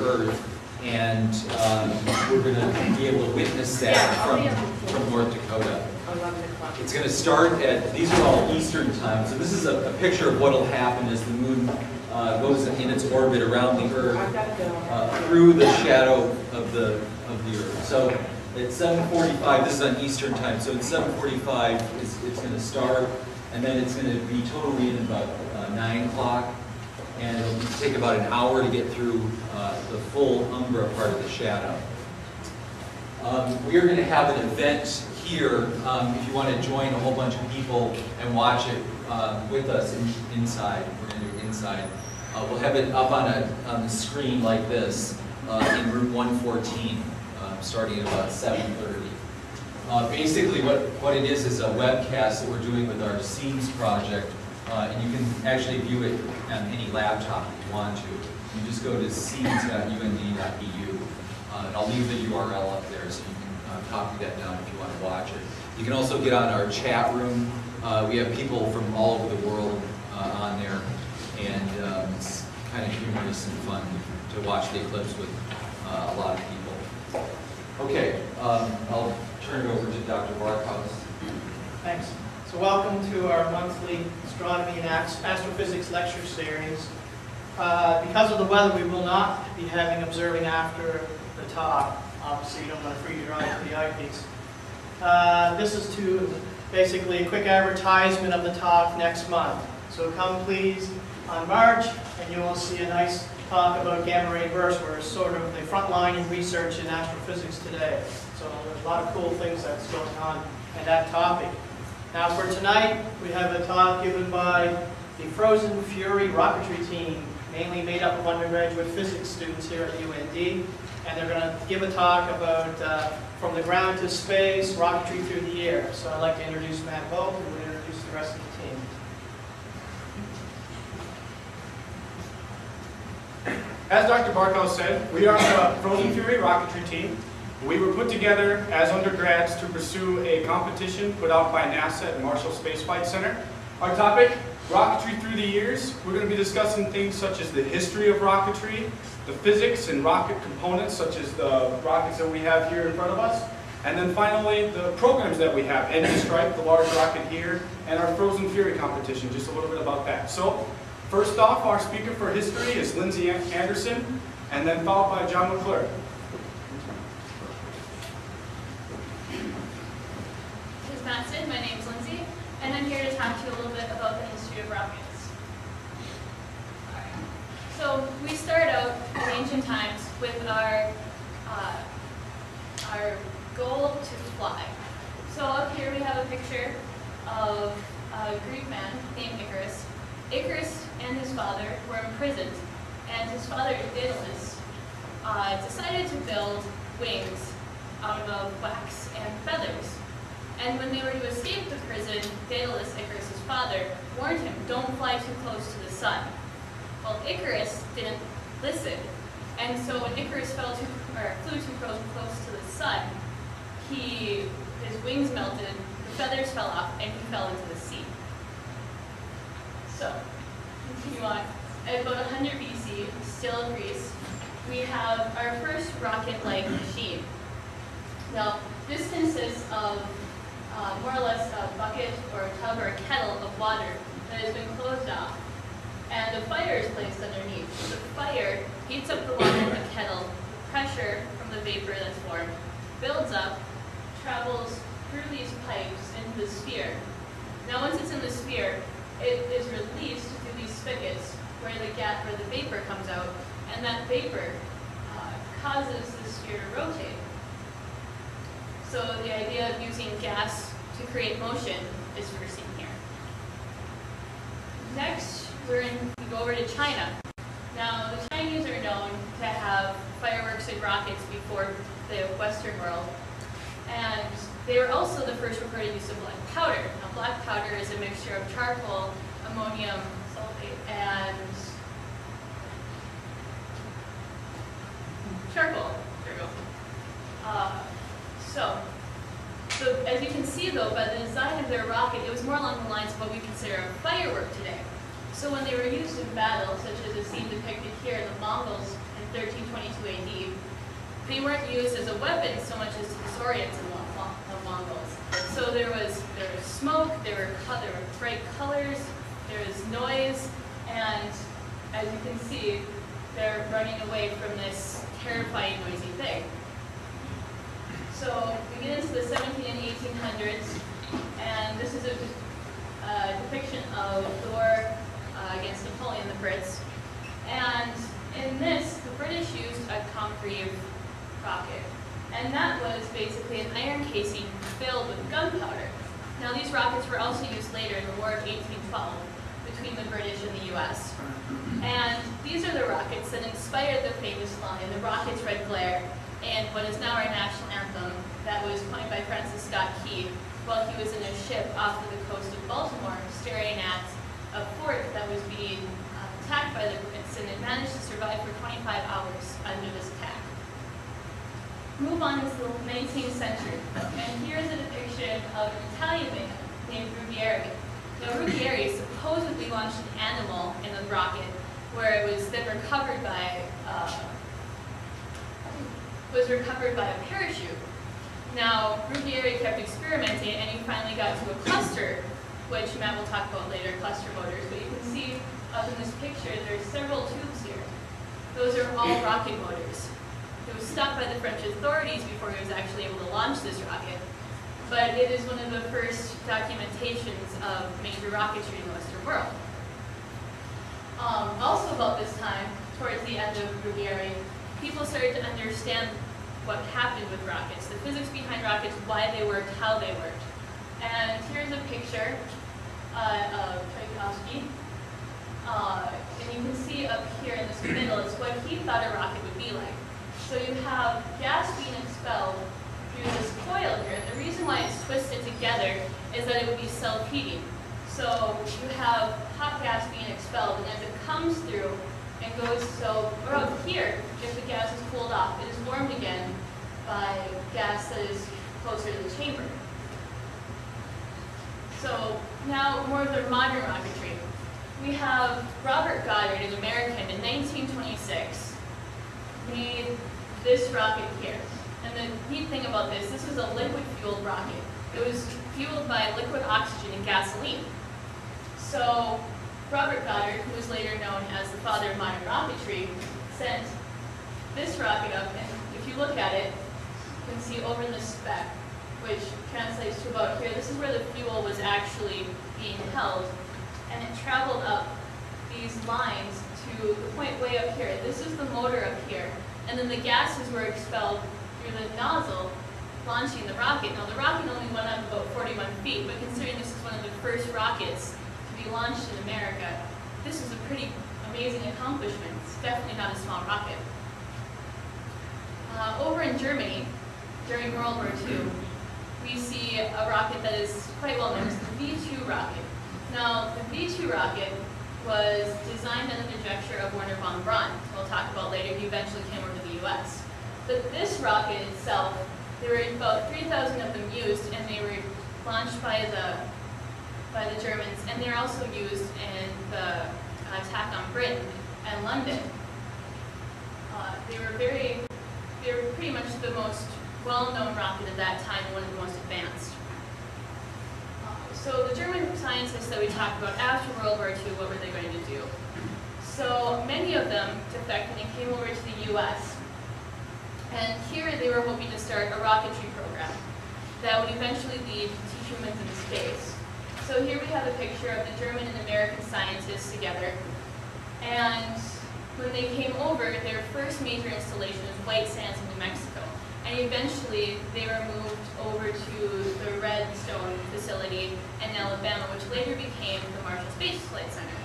Earth, and we're going to be able to witness that from North Dakota. It's going to start at, these are all Eastern time, so this is a picture of what will happen as the moon goes in its orbit around the Earth through the shadow of the Earth. So at 7:45, this is on Eastern time, so at 7:45 it's going to start, and then it's going to be totally in about 9 o'clock, and it'll take about an hour to get through the full umbra part of the shadow. We are going to have an event here, if you want to join a whole bunch of people and watch it with us inside. We're going to do it inside. We'll have it up on the screen like this in room 114, starting at about 7:30. Basically, what it is a webcast that we're doing with our Scenes project, and you can actually view it on any laptop if you want to. You just go to scenes.und.edu, and I'll leave the URL up there so you can copy that down if you want to watch it. You can also get on our chat room. We have people from all over the world on there, and it's kind of humorous and fun to watch the eclipse with a lot of people. Okay, I'll turn it over to Dr. Barkhouse. Thanks. So welcome to our monthly astronomy and astrophysics lecture series. Because of the weather, we will not be having observing after the talk. Obviously, you don't want to freeze your eyes with the eyepiece. This is to basically a quick advertisement of the talk next month. So come please on March, and you will see a nice talk about gamma ray bursts, where it's sort of the front line in research in astrophysics today. So there's a lot of cool things that's going on in that topic. Now for tonight, we have a talk given by the Frozen Fury Rocketry team, mainly made up of undergraduate physics students here at UND. And they're going to give a talk about from the ground to space, rocketry through the years. So I'd like to introduce Matt Hope, who will introduce the rest of the team. As Dr. Barkhouse said, we are the Frozen Fury Rocketry team. We were put together as undergrads to pursue a competition put out by NASA and Marshall Space Flight Center. Our topic, Rocketry Through the Years. We're going to be discussing things such as the history of rocketry, the physics and rocket components, such as the rockets that we have here in front of us, and then finally the programs that we have, Energy Strike, the large rocket here, and our Frozen Fury competition, just a little bit about that. So, first off, our speaker for history is Lindsay Anderson, and then followed by John McClure. As Matt said, my name is Lindsay, and I'm here to talk to you a little bit about the history of rockets. So we start out in ancient times with our goal to fly. So up here we have a picture of a Greek man named Icarus. Icarus and his father were imprisoned, and his father, Daedalus, decided to build wings out of wax and feathers. And when they were to escape the prison, Daedalus, Icarus' father, warned him, don't fly too close to the sun. Well, Icarus didn't listen, and so when Icarus flew too close to the sun, his wings melted, the feathers fell off, and he fell into the sea. So, continue on. At about 100 BC, still in Greece, we have our first rocket-like machine. Now, this consists of more or less a bucket or a tub or a kettle of water that has been closed off, and the fire is placed underneath. The fire heats up the water in the kettle. The pressure from the vapor that's formed builds up, travels through these pipes into the sphere. Now once it's in the sphere, it is released through these spigots where the vapor comes out, and that vapor causes the sphere to rotate. So the idea of using gas to create motion is foreseen here. Next, we go over to China. Now, the Chinese are known to have fireworks and rockets before the Western world, and they were also the first recorded use of black powder. Now, black powder is a mixture of charcoal, ammonium sulfate, and charcoal. There we go. So as you can see, though, by the design of their rocket, it was more along the lines of what we consider a firework today. So when they were used in battle, such as is seen depicted here, the Mongols in 1325 22 AD, they weren't used as a weapon so much as to disorient the Mongols. So there was smoke, there were bright colors, there was noise, and as you can see, they're running away from this terrifying, noisy thing. So we get into the 17 and 1800s, and this is a depiction of the war against Napoleon the Brits. And in this, the British used a concrete rocket. And that was basically an iron casing filled with gunpowder. Now these rockets were also used later in the War of 1812 between the British and the US. And these are the rockets that inspired the famous line, "The rocket's red glare," and what is now our national anthem that was coined by Francis Scott Key while he was in a ship off of the coast of Baltimore staring at a fort that was being attacked by the Brits, and it managed to survive for 25 hours under this attack. Move on into the 19th century, and here's a depiction of an Italian man named Rubieri. Now Rubieri supposedly launched an animal in a rocket where it was then recovered by a parachute. Now Rubieri kept experimenting, and he finally got to a cluster, which Matt will talk about later, cluster motors. But you can see up in this picture, there's several tubes here. Those are all rocket motors. It was stopped by the French authorities before he was actually able to launch this rocket. But it is one of the first documentations of major rocketry in the Western world. Also about this time, towards the end of Rubieri, people started to understand what happened with rockets, the physics behind rockets, why they worked, how they worked. And here's a picture of Tchaikovsky. And you can see up here in this middle, it's what he thought a rocket would be like. So you have gas being expelled through this coil here. And the reason why it's twisted together is that it would be self-heating. So you have hot gas being expelled, and as it comes through and goes, so up here, if the gas is cooled off, it is warmed again by gas that is closer to the chamber. So now more of the modern rocketry. We have Robert Goddard, an American, in 1926, made this rocket here. And the neat thing about this was a liquid-fueled rocket. It was fueled by liquid oxygen and gasoline. So Robert Goddard, who was later known as the father of modern rocketry, sent this rocket up, and if you look at it, you can see over in the spec, which translates to about here. This is where the fuel was actually being held, and it traveled up these lines to the point way up here. This is the motor up here, and then the gases were expelled through the nozzle, launching the rocket. Now the rocket only went up about 41 feet, but considering this is one of the first rockets to be launched in America, this is a pretty amazing accomplishment. It's definitely not a small rocket. Over in Germany, during World War II, we see a rocket that is quite well known. It's the V2 rocket. Now, the V2 rocket was designed under the direction of Werner von Braun. We'll talk about later. He eventually came over to the U.S. But this rocket itself, there were about 3,000 of them used, and they were launched by the Germans, and they're also used in the attack on Britain and London. They were pretty much the most well-known rocket at that time, one of the most advanced. So the German scientists that we talked about after World War II, what were they going to do? So many of them defected and came over to the U.S. And here they were hoping to start a rocketry program that would eventually lead to humans in space. So here we have a picture of the German and American scientists together. And when they came over, their first major installation was White Sands in New Mexico. And eventually they were moved over to the Redstone facility in Alabama, which later became the Marshall Space Flight Center.